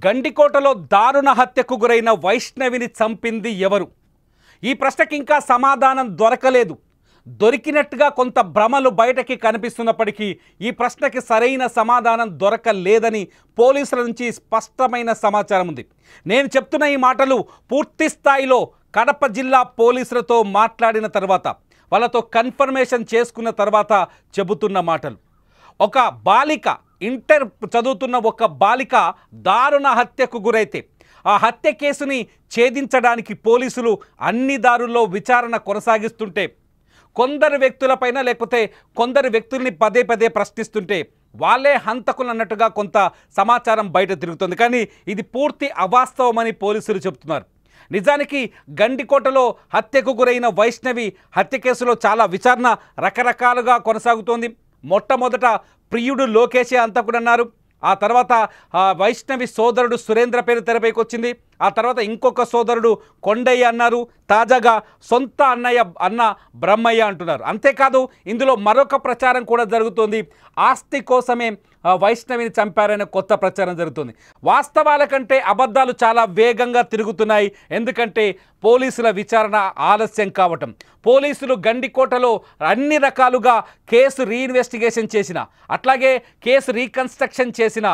గండికోటలో దారుణ హత్యకు గురైన వైష్ణవిని చంపింది ఎవరు? ఈ ప్రశ్నకి ఇంకా సమాధానం దొరకలేదు. దొరికినట్టుగా కొంత భ్రమలు బయటకి కనిపిస్తున్నప్పటికీ ఈ ప్రశ్నకి సరైన సమాధానం దొరకలేదని పోలీసుల నుంచి స్పష్టమైన సమాచారం ఉంది. నేను చెప్తున్న ఈ మాటలు పూర్తి స్థాయిలో కడప జిల్లా పోలీసులతో మాట్లాడిన తర్వాత, వాళ్ళతో కన్ఫర్మేషన్ చేసుకున్న తర్వాత చెబుతున్న మాటలు. ఒక బాలిక, ఇంటర్ చదువుతున్న ఒక బాలిక దారుణ హత్యకు గురైతే ఆ హత్య కేసుని ఛేదించడానికి పోలీసులు అన్ని దారుల్లో విచారణ కొనసాగిస్తుంటే, కొందరు వ్యక్తులపైన లేకపోతే కొందరు వ్యక్తుల్ని పదే పదే ప్రశ్నిస్తుంటే వాళ్ళే హంతకులు అన్నట్టుగా కొంత సమాచారం బయట తిరుగుతుంది. కానీ ఇది పూర్తి అవాస్తవమని పోలీసులు చెబుతున్నారు. నిజానికి గండికోటలో హత్యకు గురైన వైష్ణవి హత్య కేసులో చాలా విచారణ రకరకాలుగా కొనసాగుతోంది. మొట్టమొదట ప్రియుడు లోకేషే హంతకుడన్నారు. ఆ తర్వాత వైష్ణవి సోదరుడు సురేంద్ర పేరు తెరపైకి వచ్చింది. ఆ తర్వాత ఇంకొక సోదరుడు కొండయ్య అన్నారు. తాజాగా సొంత అన్న బ్రహ్మయ్య అంటున్నారు. అంతేకాదు ఇందులో మరొక ప్రచారం కూడా జరుగుతోంది. ఆస్తి కోసమే వైష్ణవిని చంపారనే కొత్త ప్రచారం జరుగుతుంది. వాస్తవాల కంటే అబద్ధాలు చాలా వేగంగా తిరుగుతున్నాయి. ఎందుకంటే పోలీసుల విచారణ ఆలస్యం కావటం. పోలీసులు గండికోటలో అన్ని రకాలుగా కేసు రీఇన్వెస్టిగేషన్ చేసిన, అట్లాగే కేసు రీకన్స్ట్రక్షన్ చేసిన,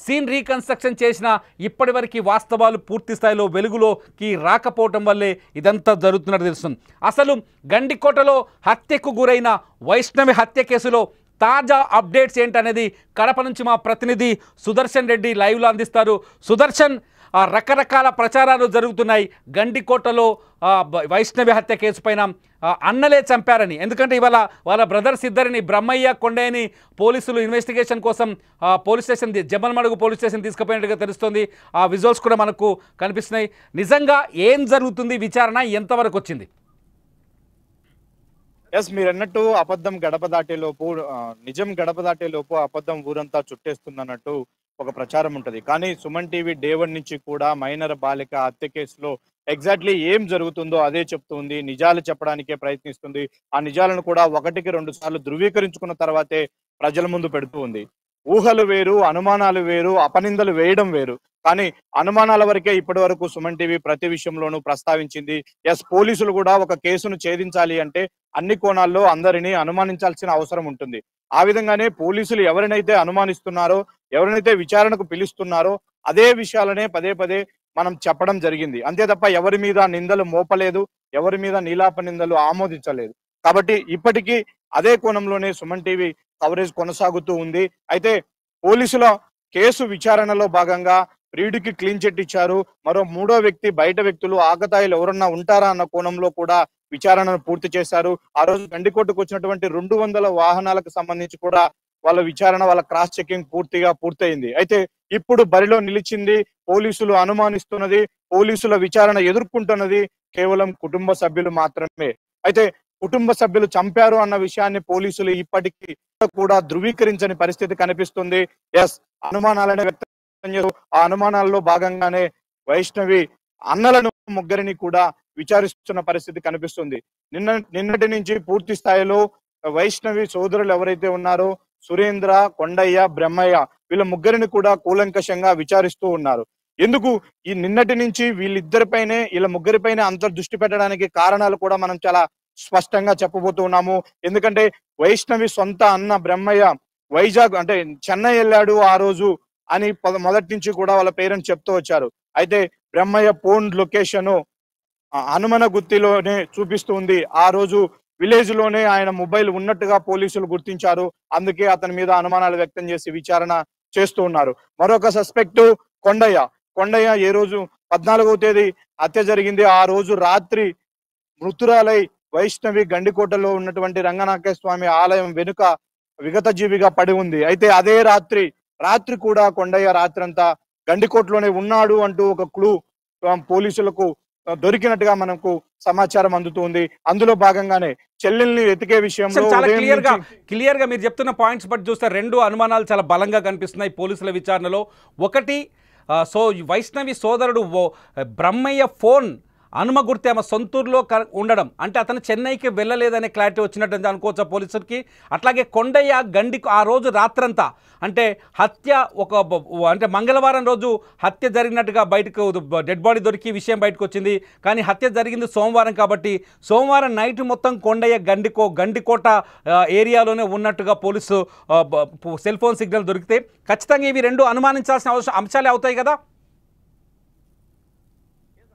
సీన్ రీకన్స్ట్రక్షన్ చేసిన, ఇప్పటివరకు వాస్తవాలు పూర్తి స్థాయిలో వెలుగులోకి రాకపోవటం వల్లే ఇదంతా జరుగుతున్నట్టు తెలుస్తుంది. అసలు గండికోటలో హత్యకు గురైన వైష్ణవి హత్య కేసులో తాజా అప్డేట్స్ ఏంటనేది కడప నుంచి మా ప్రతినిధి సుదర్శన్ రెడ్డి లైవ్లో అందిస్తారు. సుదర్శన్, రకరకాల ప్రచారాలు జరుగుతున్నాయి. గండికోటలో వైష్ణవి హత్య కేసు పైన అన్నలే చంపారని, ఎందుకంటే ఇవాళ వాళ్ళ బ్రదర్స్ ఇద్దరిని, బ్రహ్మయ్య కొండయ్యని పోలీసులు ఇన్వెస్టిగేషన్ కోసం police station, Jammalamadugu police station తీసుకుపోయినట్టుగా తెలుస్తుంది. ఆ విజువల్స్ కూడా మనకు కనిపిస్తున్నాయి. నిజంగా ఏం జరుగుతుంది? విచారణ ఎంతవరకు వచ్చింది? ఎస్, మీరు అన్నట్టు అబద్ధం గడప దాటేలోపు నిజం గడప దాటేలోపు అబద్ధం ఊరంతా చుట్టేస్తుందన్నట్టు ఒక ప్రచారం ఉంటది. కానీ సుమన్ టీవీ డే 1 నుంచి కూడా మైనర్ బాలిక హత్య కేసులో ఎగ్జాక్ట్లీ ఏం జరుగుతుందో అదే చెప్తుంది. నిజాలు చెప్పడానికే ప్రయత్నిస్తుంది. ఆ నిజాలను కూడా 1కి 2 సార్లు ధృవీకరించుకున్న తర్వాతే ప్రజల ముందు పెడుతూ ఉంది. ఊహలు వేరు, అనుమానాలు వేరు, అపనిందలు వేయడం వేరు. కానీ అనుమానాల వరకే ఇప్పటి వరకు సుమన్ టీవీ ప్రతి విషయంలోనూ ప్రస్తావించింది. ఎస్, పోలీసులు కూడా ఒక కేసును ఛేదించాలి అంటే అన్ని కోణాల్లో అందరినీ అనుమానించాల్సిన అవసరం ఉంటుంది. ఆ విధంగానే పోలీసులు ఎవరినైతే అనుమానిస్తున్నారో, ఎవరినైతే విచారణకు పిలుస్తున్నారో అదే విషయాలనే పదే పదే మనం చెప్పడం జరిగింది. అంతే తప్ప ఎవరి మీద నిందలు మోపలేదు, ఎవరి మీద నీలాప నిందలు ఆమోదించలేదు. కాబట్టి ఇప్పటికీ అదే కోణంలోనే సుమన్ టీవీ కవరేజ్ కొనసాగుతూ ఉంది. అయితే పోలీసుల కేసు విచారణలో భాగంగా ప్రియుడికి క్లీన్ చిట్ ఇచ్చారు. మరో 3వ వ్యక్తి, బయట వ్యక్తులు, ఆకతాయిలు ఎవరన్నా ఉంటారా అన్న కోణంలో కూడా విచారణను పూర్తి చేశారు. ఆ రోజు గండికోటకు వచ్చినటువంటి 200 వాహనాలకు సంబంధించి కూడా వాళ్ళ విచారణ, వాళ్ళ క్రాస్ చెకింగ్ పూర్తిగా పూర్తయింది. అయితే ఇప్పుడు బరిలో నిలిచింది, పోలీసులు అనుమానిస్తున్నది, పోలీసుల విచారణ ఎదుర్కొంటున్నది కేవలం కుటుంబ సభ్యులు మాత్రమే. అయితే కుటుంబ సభ్యులు చంపారు అన్న విషయాన్ని పోలీసులు ఇప్పటికీ కూడా ధృవీకరించని పరిస్థితి కనిపిస్తుంది. ఎస్, అనుమానాలను వ్యక్తం చేస్తూ ఆ అనుమానాల్లో భాగంగానే వైష్ణవి అన్నలను ముగ్గురిని కూడా విచారిస్తున్న పరిస్థితి కనిపిస్తుంది. నిన్నటి నుంచి పూర్తి స్థాయిలో వైష్ణవి సోదరులు ఎవరైతే ఉన్నారో సురేంద్ర, కొండయ్య, బ్రహ్మయ్య, వీళ్ళ ముగ్గురిని కూడా కూలంకషంగా విచారిస్తూ ఉన్నారు. ఎందుకు ఈ నిన్నటి నుంచి వీళ్ళ ముగ్గురిపైనే అంత దృష్టి పెట్టడానికి కారణాలు కూడా మనం చాలా స్పష్టంగా చెప్పబోతూ ఉన్నాము. ఎందుకంటే వైష్ణవి సొంత అన్న బ్రహ్మయ్య వైజాగ్, అంటే చెన్నై వెళ్ళాడు ఆ రోజు అని మొదటి నుంచి కూడా వాళ్ళ పేరెంట్స్ చెప్తూ వచ్చారు. అయితే బ్రహ్మయ్య ఫోన్ లొకేషన్ హనుమన గుత్తిలోనే చూపిస్తుంది. ఆ రోజు విలేజ్ లోనే ఆయన మొబైల్ ఉన్నట్టుగా పోలీసులు గుర్తించారు. అందుకే అతని మీద అనుమానాలు వ్యక్తం చేసి విచారణ చేస్తూ ఉన్నారు. మరొక సస్పెక్ట్ కొండయ్య ఏ రోజు 14వ తేదీ హత్య జరిగింది. ఆ రోజు రాత్రి మృతురాలై వైష్ణవి గండికోటలో ఉన్నటువంటి రంగనాథ స్వామి ఆలయం వెనుక విగత జీవిగా పడి ఉంది. అయితే అదే రాత్రి కూడా కొండయ్య రాత్రంతా గండికోటలోనే ఉన్నాడు అంటూ ఒక క్లూ పోలీసులకు దొరికినట్టుగా మనకు సమాచారం అందుతుంది. అందులో భాగంగానే చెల్లెల్ని వెతికే విషయంలో చాలా క్లియర్ గా మీరు చెప్తున్న పాయింట్స్ బట్టి చూస్తే 2 అనుమానాలు చాలా బలంగా కనిపిస్తున్నాయి పోలీసుల విచారణలో. ఒకటి, వైష్ణవి సోదరుడు బ్రహ్మయ్య ఫోన్ హనుమ గుర్తి ఆమె సొంతూరులో ఉండడం అంటే అతను చెన్నైకి వెళ్ళలేదనే క్లారిటీ వచ్చినట్టు అనుకోవచ్చా పోలీసులకి. అట్లాగే కొండయ్య గండి ఆ రోజు రాత్రంతా అంటే హత్య అంటే మంగళవారం రోజు హత్య జరిగినట్టుగా బయటకు డెడ్ బాడీ దొరికి విషయం బయటకు వచ్చింది. కానీ హత్య జరిగింది సోమవారం కాబట్టి సోమవారం నైట్ మొత్తం కొండయ్య గండికోట ఏరియాలోనే ఉన్నట్టుగా పోలీసు సెల్ ఫోన్ సిగ్నల్ దొరికితే ఖచ్చితంగా ఇవి రెండు అనుమానించాల్సిన అంశాలే అవుతాయి కదా.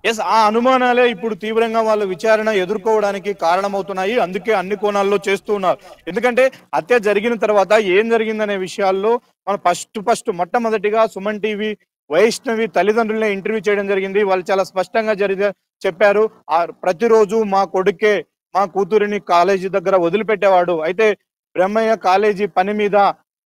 ఎస్, ఆ అనుమానాలే ఇప్పుడు తీవ్రంగా వాళ్ళ విచారణ ఎదుర్కోవడానికి కారణమవుతున్నాయి. అందుకే అన్ని కోణాల్లో చేస్తూ ఉన్నారు. ఎందుకంటే హత్య జరిగిన తర్వాత ఏం జరిగిందనే విషయాల్లో మనం ఫస్ట్ మొట్టమొదటిగా సుమన్ టీవీ వైష్ణవి తల్లిదండ్రులనే ఇంటర్వ్యూ చేయడం జరిగింది. వాళ్ళు చాలా స్పష్టంగా చెప్పారు. ప్రతిరోజు మా కొడుకే మా కూతురిని కాలేజీ దగ్గర వదిలిపెట్టేవాడు, అయితే బ్రహ్మయ్య కాలేజీ పని మీద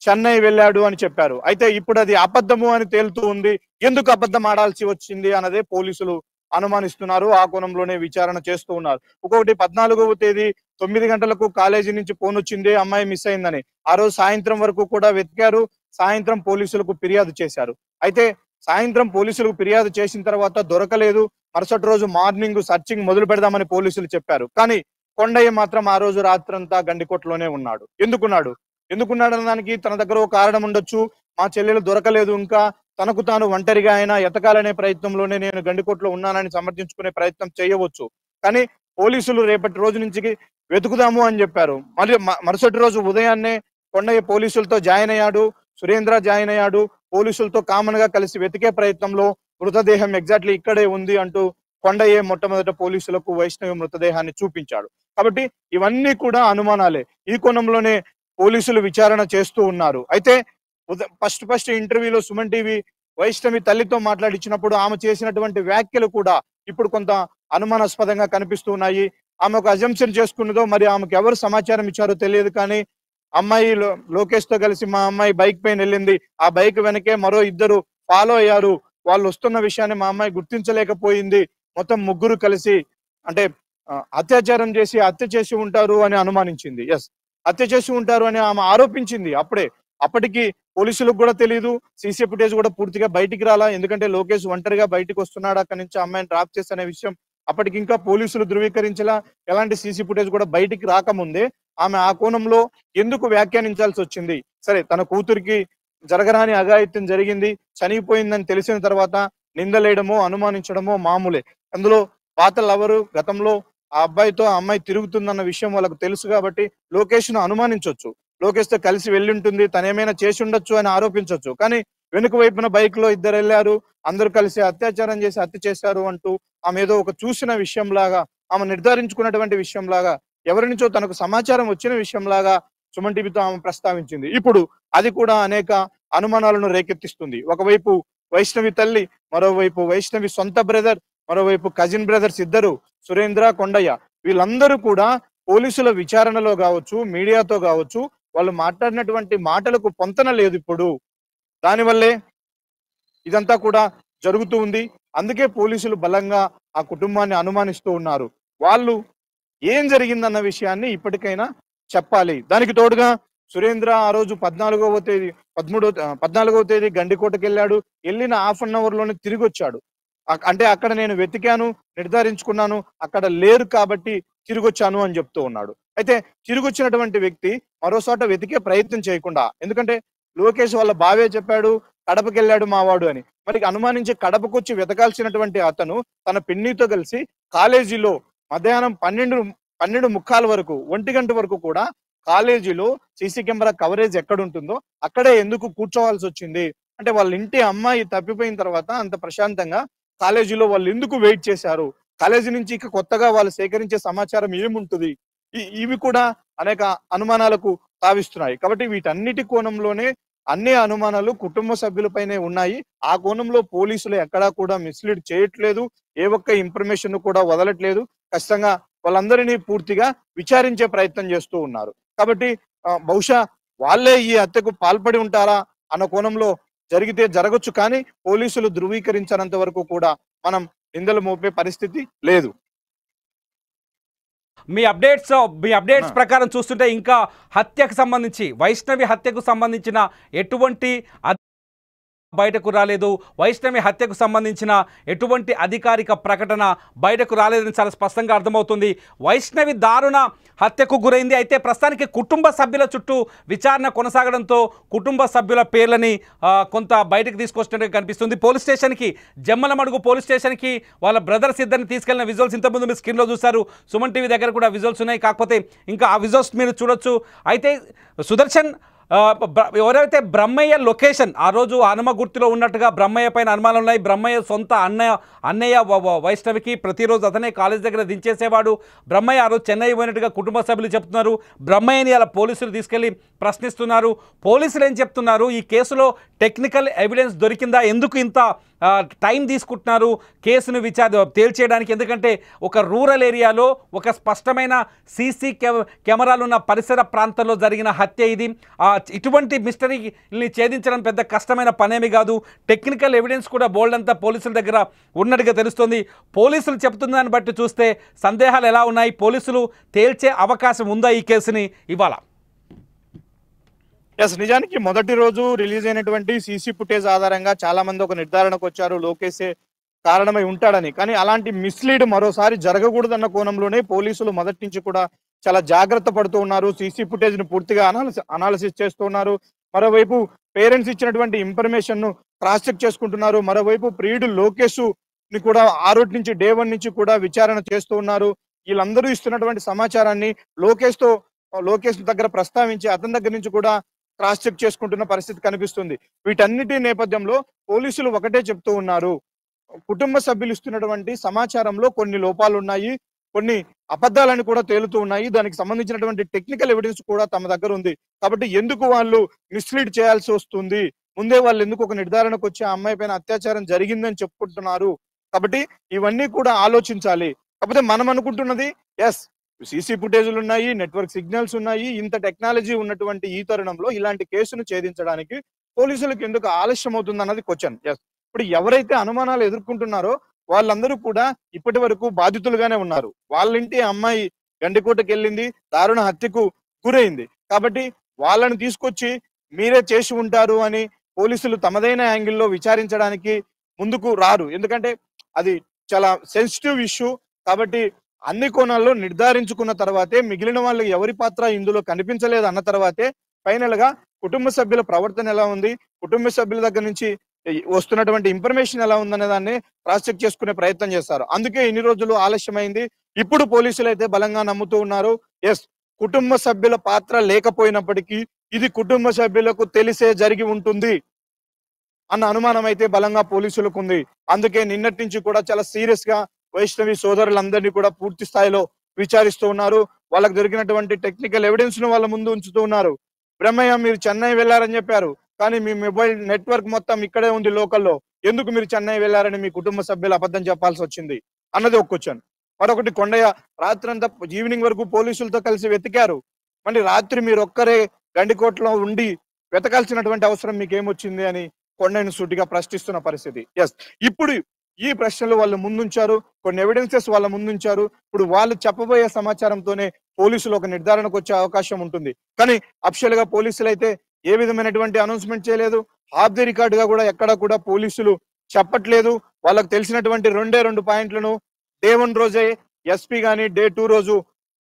చెన్నై వెళ్ళాడు అని చెప్పారు. అయితే ఇప్పుడు అది అబద్ధము అని తేలుతూ ఉంది. ఎందుకు అబద్ధం ఆడాల్సి వచ్చింది అన్నదే పోలీసులు అనుమానిస్తున్నారు. ఆ కోణంలోనే విచారణ చేస్తూ ఉన్నారు. ఇంకొకటి 14వ తేదీ 9 గంటలకు కాలేజీ నుంచి ఫోన్ వచ్చింది, అమ్మాయి మిస్ అయిందని. ఆ రోజు సాయంత్రం వరకు కూడా వెతికారు. సాయంత్రం పోలీసులకు ఫిర్యాదు చేశారు. అయితే సాయంత్రం పోలీసులకు ఫిర్యాదు చేసిన తర్వాత దొరకలేదు. మరుసటి రోజు మార్నింగ్ సర్చింగ్ మొదలు పెడదామని పోలీసులు చెప్పారు. కానీ కొండయ్య మాత్రం ఆ రోజు రాత్రంతా గండికోటలోనే ఉన్నాడు. ఎందుకున్నాడు అన్నదానికి తన దగ్గర ఒక కారణం ఉండొచ్చు. మా చెల్లెలు దొరకలేదు, ఇంకా తనకు తాను ఒంటరిగా అయినా ఎతకాలనే ప్రయత్నంలోనే నేను గండికోటలో ఉన్నానని సమర్థించుకునే ప్రయత్నం చేయవచ్చు. కానీ పోలీసులు రేపటి రోజు నుంచి వెతుకుదాము అని చెప్పారు. మరుసటి రోజు ఉదయాన్నే కొండయ్య పోలీసులతో జాయిన్ అయ్యాడు, సురేంద్ర జాయిన్ అయ్యాడు. పోలీసులతో కామన్ గా కలిసి వెతికే ప్రయత్నంలో మృతదేహం ఎగ్జాక్ట్లీ ఇక్కడే ఉంది అంటూ కొండయ్య మొట్టమొదట పోలీసులకు వైష్ణవి మృతదేహాన్ని చూపించాడు. కాబట్టి ఇవన్నీ కూడా అనుమానాలే. ఈ కోణంలోనే పోలీసులు విచారణ చేస్తూ ఉన్నారు. అయితే ఫస్ట్ ఇంటర్వ్యూలో సుమన్ టీవీ వైష్ణవి తల్లితో మాట్లాడించినప్పుడు ఆమె చేసినటువంటి వ్యాఖ్యలు కూడా ఇప్పుడు కొంత అనుమానాస్పదంగా కనిపిస్తూ ఉన్నాయి. ఆమె ఒక అజంప్షన్ చేసుకున్నదో మరి ఆమెకు ఎవరు సమాచారం ఇచ్చారో తెలియదు. కానీ అమ్మాయి లోకేష్ తో కలిసి మా అమ్మాయి బైక్ పైన వెళ్ళింది, ఆ బైక్ వెనకే మరో ఇద్దరు ఫాలో అయ్యారు, వాళ్ళు వస్తున్న విషయాన్ని మా అమ్మాయి గుర్తించలేకపోయింది, మొత్తం ముగ్గురు కలిసి అంటే అత్యాచారం చేసి హత్య చేసి ఉంటారు అని అనుమానించింది. హత్య చేసి ఉంటారు అని ఆమె ఆరోపించింది. అప్పటికి పోలీసులకు కూడా తెలియదు, సీసీ ఫుటేజ్ కూడా పూర్తిగా బయటికి రాలా. ఎందుకంటే లోకేష్ ఒంటరిగా బయటికి వస్తున్నాడు అక్కడి నుంచి అమ్మాయిని డ్రాప్ చేసనే విషయం అప్పటికి ఇంకా పోలీసులు ధృవీకరించలా. ఎలాంటి సీసీ ఫుటేజ్ కూడా బయటికి రాకముందే ఆమె ఆ కోణంలో ఎందుకు వ్యాఖ్యానించాల్సి వచ్చింది? సరే, తన కూతురికి జరగరాని అఘాయిత్యం జరిగింది, చనిపోయిందని తెలిసిన తర్వాత నిందలేయడమో అనుమానించడమో మామూలే. అందులో పాత లవరు, గతంలో ఆ అబ్బాయితో ఆ అమ్మాయి తిరుగుతుందన్న విషయం వాళ్ళకు తెలుసు కాబట్టి లోకేష్ ను అనుమానించవచ్చు. లోకేష్ తో కలిసి వెళ్ళి ఉంటుంది, తనేమైనా చేసి ఉండొచ్చు అని ఆరోపించవచ్చు. కానీ వెనుక వైపున బైక్ లో ఇద్దరు వెళ్ళారు, అందరూ కలిసి అత్యాచారం చేసి హత్య చేశారు అంటూ ఆమె ఏదో ఒక చూసిన విషయంలాగా, ఆమె నిర్ధారించుకున్నటువంటి విషయంలాగా, ఎవరి నుంచో తనకు సమాచారం వచ్చిన విషయంలాగా సుమన్ టీవీతో ఆమె ప్రస్తావించింది. ఇప్పుడు అది కూడా అనేక అనుమానాలను రేకెత్తిస్తుంది. ఒకవైపు వైష్ణవి తల్లి, మరోవైపు వైష్ణవి సొంత బ్రదర్, మరోవైపు కజిన్ బ్రదర్స్ ఇద్దరు సురేంద్ర, కొండయ్య, వీళ్ళందరూ కూడా పోలీసుల విచారణలో కావచ్చు, మీడియాతో కావచ్చు, వాళ్ళు మాట్లాడినటువంటి మాటలకు పొంతన లేదు. ఇప్పుడు దానివల్లే ఇదంతా కూడా జరుగుతూ ఉంది. అందుకే పోలీసులు బలంగా ఆ కుటుంబాన్ని అనుమానిస్తూ ఉన్నారు. వాళ్ళు ఏం జరిగిందన్న విషయాన్ని ఇప్పటికైనా చెప్పాలి. దానికి తోడుగా సురేంద్ర ఆ రోజు 14వ తేదీ గండికోటకి వెళ్ళాడు. వెళ్ళిన హాఫ్ అన్ అవర్ లోనే తిరిగి వచ్చాడు. అంటే అక్కడ నేను వెతికాను, నిర్ధారించుకున్నాను, అక్కడ లేరు కాబట్టి తిరిగి వచ్చాను అని చెప్తూ ఉన్నాడు. అయితే తిరిగి వచ్చినటువంటి వ్యక్తి మరోసాట వెతికే ప్రయత్నం చేయకుండా, ఎందుకంటే లోకేష్ వాళ్ళ బావే చెప్పాడు కడపకి వెళ్ళాడు మావాడు అని, మరి అనుమానించి కడపకు వచ్చి వెతకాల్సినటువంటి అతను తన పిన్నితో కలిసి కాలేజీలో మధ్యాహ్నం 12:30 వరకు, 1 గంట వరకు కూడా కాలేజీలో సీసీ కెమెరా కవరేజ్ ఎక్కడుంటుందో అక్కడే ఎందుకు కూర్చోవాల్సి వచ్చింది? అంటే వాళ్ళ ఇంటి అమ్మాయి తప్పిపోయిన తర్వాత అంత ప్రశాంతంగా కాలేజీలో వాళ్ళు ఎందుకు వెయిట్ చేశారు? కాలేజీ నుంచి ఇక కొత్తగా వాళ్ళు సేకరించే సమాచారం ఏముంటుంది? ఇవి కూడా అనేక అనుమానాలకు తావిస్తున్నాయి. కాబట్టి వీటన్నిటి కోణంలోనే అన్ని అనుమానాలు కుటుంబ సభ్యులపైనే ఉన్నాయి. ఆ కోణంలో పోలీసులు ఎక్కడా కూడా మిస్లీడ్ చేయట్లేదు, ఏ ఒక్క ఇన్ఫర్మేషన్ కూడా వదలట్లేదు. ఖచ్చితంగా వాళ్ళందరినీ పూర్తిగా విచారించే ప్రయత్నం చేస్తూ ఉన్నారు. కాబట్టి బహుశా వాళ్ళే ఈ హత్యకు పాల్పడి ఉంటారా అన్న కోణంలో జరిగితే జరగచ్చు. కానీ పోలీసులు ధృవీకరించినంత వరకు కూడా మనం నిందలు మోపే పరిస్థితి లేదు. మీ అప్డేట్స్ ప్రకారం చూస్తుంటే ఇంకా హత్యకు సంబంధించి, వైష్ణవి హత్యకు సంబంధించిన ఎటువంటి బయటకు రాలేదు. వైష్ణవి హత్యకు సంబంధించిన ఎటువంటి అధికారిక ప్రకటన బయటకు రాలేదని చాలా స్పష్టంగా అర్థమవుతుంది. వైష్ణవి దారుణ హత్యకు గురైంది. అయితే ప్రస్తుతానికి కుటుంబ సభ్యుల చుట్టూ విచారణ కొనసాగడంతో కుటుంబ సభ్యుల పేర్లని కొంత బయటకు తీసుకొచ్చినట్టుగా కనిపిస్తుంది. పోలీస్ స్టేషన్కి, జమ్మలమడుగు పోలీస్ స్టేషన్కి వాళ్ళ బ్రదర్స్ ఇద్దరిని తీసుకెళ్లిన విజువల్స్ ఇంతకుముందు మీరు స్క్రీన్లో చూశారు. సుమన్ టీవీ దగ్గర కూడా విజువల్స్ ఉన్నాయి. కాకపోతే ఇంకా ఆ విజువల్స్ మీరు చూడొచ్చు. అయితే సుదర్శన్, ఎవరైతే బ్రహ్మయ్య లొకేషన్ ఆ రోజు హనుమ గుర్తులో ఉన్నట్టుగా బ్రహ్మయ్య పైన అనుమానాలు ఉన్నాయి. బ్రహ్మయ్య సొంత అన్నయ్య వైష్ణవికి ప్రతిరోజు అతనే కాలేజ్ దగ్గర దించేసేవాడు. బ్రహ్మయ్య ఆ రోజు చెన్నై పోయినట్టుగా కుటుంబ సభ్యులు చెప్తున్నారు. బ్రహ్మయ్యని అలా పోలీసులు తీసుకెళ్లి ప్రశ్నిస్తున్నారు. పోలీసులు ఏం చెప్తున్నారు, ఈ కేసులో టెక్నికల్ ఎవిడెన్స్ దొరికిందా, ఎందుకు ఇంత టైం తీసుకుంటున్నారు కేసును తేల్చేయడానికి? ఎందుకంటే ఒక రూరల్ ఏరియాలో ఒక స్పష్టమైన సీసీ కెమెరాలు ఉన్న పరిసర ప్రాంతాల్లో జరిగిన హత్య ఇది. ఇటువంటి మిస్టరీని ఛేదించడం పెద్ద కష్టమైన పనేమి కాదు. టెక్నికల్ ఎవిడెన్స్ కూడా బోల్డ్ అంతా పోలీసుల దగ్గర ఉన్నట్టుగా తెలుస్తుంది. పోలీసులు చెప్తున్న దాన్ని బట్టి చూస్తే సందేహాలు ఎలా ఉన్నాయి? పోలీసులు తేల్చే అవకాశం ఉందా ఈ కేసుని ఇవాళ? నిజానికి మొదటి రోజు రిలీజ్ అయినటువంటి సీసీ ఫుటేజ్ ఆధారంగా చాలా మంది ఒక నిర్ధారణకు వచ్చారు, లోకేషే కారణమై ఉంటాడని. కానీ అలాంటి మిస్లీడ్ మరోసారి జరగకూడదన్న కోణంలోనే పోలీసులు మొదటి నుంచి కూడా చాలా జాగ్రత్త పడుతూ ఉన్నారు. సీసీ ఫుటేజ్ ను పూర్తిగా అనాలిసిస్ చేస్తున్నారు. మరోవైపు పేరెంట్స్ ఇచ్చినటువంటి ఇన్ఫర్మేషన్ ను క్రాస్ చెక్ చేసుకుంటున్నారు. మరోవైపు ప్రియుడు లోకేష్ ని కూడా ఆ రోజు నుంచి డే 1 నుంచి కూడా విచారణ చేస్తూ ఉన్నారు. వీళ్ళందరూ ఇస్తున్నటువంటి సమాచారాన్ని లోకేష్ దగ్గర ప్రస్తావించి అతని దగ్గర నుంచి కూడా క్రాస్ చెక్ చేసుకుంటున్న పరిస్థితి కనిపిస్తుంది. వీటన్నిటి నేపథ్యంలో పోలీసులు ఒకటే చెప్తూ ఉన్నారు, కుటుంబ సభ్యులు ఇస్తున్నటువంటి సమాచారంలో కొన్ని లోపాలు ఉన్నాయి, కొన్ని అబద్ధాలని కూడా తేలుతూ ఉన్నాయి. దానికి సంబంధించినటువంటి టెక్నికల్ ఎవిడెన్స్ కూడా తమ దగ్గర ఉంది. కాబట్టి ఎందుకు వాళ్ళు మిస్లీడ్ చేయాల్సి వస్తుంది, ముందే వాళ్ళు ఎందుకు ఒక నిర్ధారణకు వచ్చి ఆ అమ్మాయి పైన అత్యాచారం జరిగిందని చెప్పుకుంటున్నారు. కాబట్టి ఇవన్నీ కూడా ఆలోచించాలి. కాకపోతే మనం అనుకుంటున్నది, ఎస్ సీసీ ఫుటేజ్లు ఉన్నాయి, నెట్వర్క్ సిగ్నల్స్ ఉన్నాయి, ఇంత టెక్నాలజీ ఉన్నటువంటి ఈ తరుణంలో ఇలాంటి కేసును ఛేదించడానికి పోలీసులకు ఎందుకు ఆలస్యం అవుతుంది అన్నది క్వశ్చన్. ఇప్పుడు ఎవరైతే అనుమానాలు ఎదుర్కొంటున్నారో వాళ్ళందరూ కూడా ఇప్పటి వరకు బాధితులుగానే ఉన్నారు. వాళ్ళ ఇంటి అమ్మాయి గండికోటకి వెళ్ళింది, దారుణ హత్యకు గురైంది. కాబట్టి వాళ్ళని తీసుకొచ్చి మీరే చేసి ఉంటారు అని పోలీసులు తమదైన యాంగిల్లో విచారించడానికి ముందుకు రారు. ఎందుకంటే అది చాలా సెన్సిటివ్ ఇష్యూ. కాబట్టి అన్ని కోణాల్లో నిర్ధారించుకున్న తర్వాతే, మిగిలిన వాళ్ళకి ఎవరి పాత్ర ఇందులో కనిపించలేదు అన్న తర్వాతే ఫైనల్ గా కుటుంబ సభ్యుల ప్రవర్తన ఎలా ఉంది, కుటుంబ సభ్యుల దగ్గర నుంచి వస్తున్నటువంటి ఇన్ఫర్మేషన్ ఎలా ఉందనే దాన్ని క్రాస్ చెక్ చేసుకునే ప్రయత్నం చేస్తారు. అందుకే ఇన్ని రోజులు ఆలస్యమైంది. ఇప్పుడు పోలీసులు అయితే బలంగా నమ్ముతూ ఉన్నారు, ఎస్ కుటుంబ సభ్యుల పాత్ర లేకపోయినప్పటికీ ఇది కుటుంబ సభ్యులకు తెలిసే జరిగి ఉంటుంది అన్న అనుమానం అయితే బలంగా పోలీసులకు ఉంది. అందుకే నిన్నటి నుంచి కూడా చాలా సీరియస్ గా వైష్ణవి సోదరులందరినీ కూడా పూర్తి స్థాయిలో విచారిస్తూ ఉన్నారు. వాళ్ళకు దొరికినటువంటి టెక్నికల్ ఎవిడెన్స్ ను వాళ్ళ ముందు ఉంచుతూ ఉన్నారు. బ్రహ్మయ్య, మీరు చెన్నై వెళ్లారని చెప్పారు, కానీ మీ మొబైల్ నెట్వర్క్ మొత్తం ఇక్కడే ఉంది లోకల్లో, ఎందుకు మీరు చెన్నై వెళ్లారని మీ కుటుంబ సభ్యులు అబద్ధం చెప్పాల్సి వచ్చింది అన్నది ఒక క్వశ్చన్. మరొకటి, కొండయ్య రాత్రంతా ఈవినింగ్ వరకు పోలీసులతో కలిసి వెతికారు, మళ్ళీ రాత్రి మీరు ఒక్కరే గండికోటలో ఉండి వెతకాల్సినటువంటి అవసరం మీకేమొచ్చింది అని కొండయ్యను సూటిగా ప్రశ్నిస్తున్న పరిస్థితి. ఇప్పుడు ఈ ప్రశ్నలు వాళ్ళు ముందుంచారు, కొన్ని ఎవిడెన్సెస్ వాళ్ళ ముందుంచారు. ఇప్పుడు వాళ్ళు చెప్పబోయే సమాచారంతోనే పోలీసులు ఒక నిర్ధారణకు వచ్చే అవకాశం ఉంటుంది. కానీ అఫిషియల్ గా పోలీసులు అయితే ఏ విధమైనటువంటి అనౌన్స్మెంట్ చేయలేదు. ఆఫ్ ది రికార్డ్ గా కూడా ఎక్కడ కూడా పోలీసులు చెప్పట్లేదు. వాళ్ళకు తెలిసినటువంటి 2 పాయింట్లను డే 1 రోజే ఎస్పీ గాని, డే 2 రోజు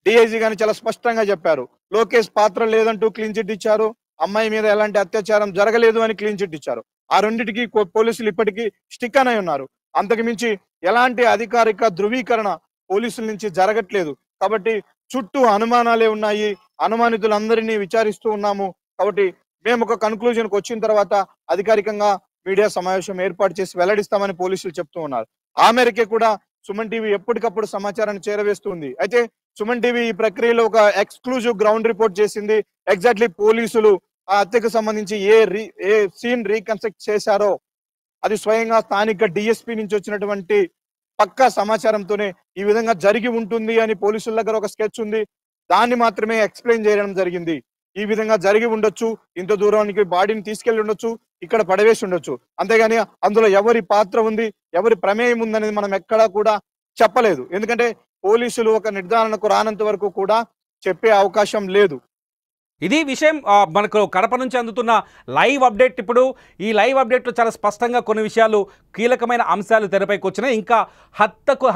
డిఐజీ గాని చాలా స్పష్టంగా చెప్పారు. లోకేష్ పాత్ర లేదంటూ క్లీన్ చిట్ ఇచ్చారు, అమ్మాయి మీద ఎలాంటి అత్యాచారం జరగలేదు అని క్లీన్ చిట్ ఇచ్చారు. ఆ రెండింటికి పోలీసులు ఇప్పటికీ స్టిక్ అయి ఉన్నారు. అంతకు మించి ఎలాంటి అధికారిక ధృవీకరణ పోలీసుల నుంచి జరగట్లేదు. కాబట్టి చుట్టూ అనుమానాలే ఉన్నాయి, అనుమానితులందరినీ విచారిస్తూ ఉన్నాము. కాబట్టి మేము ఒక కన్క్లూజన్ కు వచ్చిన తర్వాత అధికారికంగా మీడియా సమావేశం ఏర్పాటు చేసి వెల్లడిస్తామని పోలీసులు చెప్తూ ఉన్నారు. ఆ మేరకే కూడా సుమన్ టీవీ ఎప్పటికప్పుడు సమాచారాన్ని చేరవేస్తుంది. అయితే సుమన్ టీవీ ఈ ప్రక్రియలో ఒక ఎక్స్క్లూజివ్ గ్రౌండ్ రిపోర్ట్ చేసింది. ఎగ్జాక్ట్లీ పోలీసులు ఆ హత్యకు సంబంధించి ఏ సీన్ రీకన్స్ట్రక్ట్ చేశారో అది స్వయంగా స్థానిక డిఎస్పీ నుంచి వచ్చినటువంటి పక్కా సమాచారంతోనే ఈ విధంగా జరిగి ఉంటుంది అని పోలీసుల దగ్గర ఒక స్కెచ్ ఉంది. దాన్ని మాత్రమే ఎక్స్ప్లెయిన్ చేయడం జరిగింది. ఈ విధంగా జరిగి ఉండొచ్చు, ఇంత దూరానికి బాడీని తీసుకెళ్లి ఉండొచ్చు, ఇక్కడ పడవేసి ఉండొచ్చు, అంతేగాని అందులో ఎవరి పాత్ర ఉంది, ఎవరి ప్రమేయం ఉందనేది మనం ఎక్కడా కూడా చెప్పలేదు. ఎందుకంటే పోలీసులు ఒక నిర్ధారణకు రానంత వరకు కూడా చెప్పే అవకాశం లేదు. ఇది విషయం మనకు కడప నుంచి అందుతున్న లైవ్ అప్డేట్. ఇప్పుడు ఈ లైవ్ అప్డేట్లో చాలా స్పష్టంగా కొన్ని విషయాలు, కీలకమైన అంశాలు తెరపైకి వచ్చినాయి. ఇంకా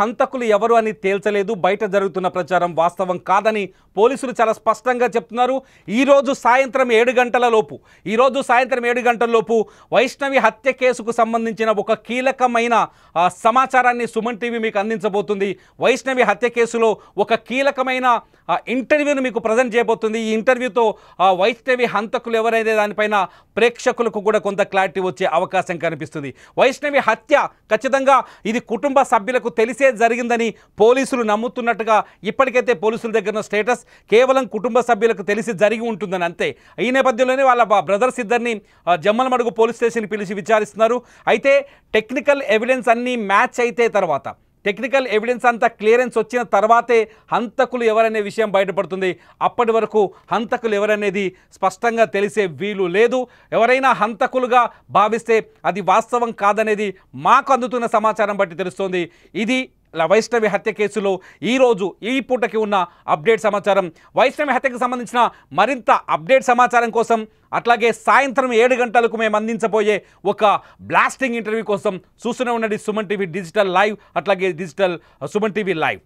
హంతకులు ఎవరు అని తేల్చలేదు. బయట జరుగుతున్న ప్రచారం వాస్తవం కాదని పోలీసులు చాలా స్పష్టంగా చెప్తున్నారు. ఈరోజు సాయంత్రం 7 గంటల లోపు వైష్ణవి హత్య కేసుకు సంబంధించిన ఒక కీలకమైన సమాచారాన్ని సుమన్ టీవీ మీకు అందించబోతుంది. వైష్ణవి హత్య కేసులో ఒక కీలకమైన ఇంటర్వ్యూను మీకు ప్రజెంట్ చేయబోతుంది. ఈ ఇంటర్వ్యూతో వైష్ణవి హంతకులు ఎవరైతే దానిపైన ప్రేక్షకులకు కూడా కొంత క్లారిటీ వచ్చే అవకాశం కనిపిస్తుంది. వైష్ణవి హత్య ఖచ్చితంగా ఇది కుటుంబ సభ్యులకు తెలిసే జరిగిందని పోలీసులు నమ్ముతున్నట్టుగా ఇప్పటికైతే పోలీసుల దగ్గర స్టేటస్ కేవలం కుటుంబ సభ్యులకు తెలిసి జరిగి ఉంటుందని అంతే. ఈ నేపథ్యంలోనే వాళ్ళ బ్రదర్స్ ఇద్దరిని జమ్మలమడుగు పోలీస్ స్టేషన్ పిలిచి విచారిస్తున్నారు. అయితే టెక్నికల్ ఎవిడెన్స్ అన్నీ మ్యాచ్ అయితే తర్వాత, టెక్నికల్ ఎవిడెన్స్ అంతా క్లియరెన్స్ వచ్చిన తర్వాతే హంతకులు ఎవరనే విషయం బయటపడుతుంది. అప్పటి వరకు హంతకులు ఎవరనేది స్పష్టంగా తెలిసే వీలు లేదు. ఎవరైనా హంతకులుగా భావిస్తే అది వాస్తవం కాదనేది మాకు అందుతున్న సమాచారం బట్టి తెలుస్తోంది. ఇది వైష్ణవి హత్య కేసులో ఈరోజు ఈ పూటకి ఉన్న అప్డేట్ సమాచారం. వైష్ణవి హత్యకు సంబంధించిన మరింత అప్డేట్ సమాచారం కోసం, అట్లాగే సాయంత్రం 7 గంటలకు మేము అందించబోయే ఒక బ్లాస్టింగ్ ఇంటర్వ్యూ కోసం చూస్తూనే ఉండండి సుమన్ టీవీ డిజిటల్ లైవ్, అట్లాగే డిజిటల్ సుమన్ టీవీ లైవ్.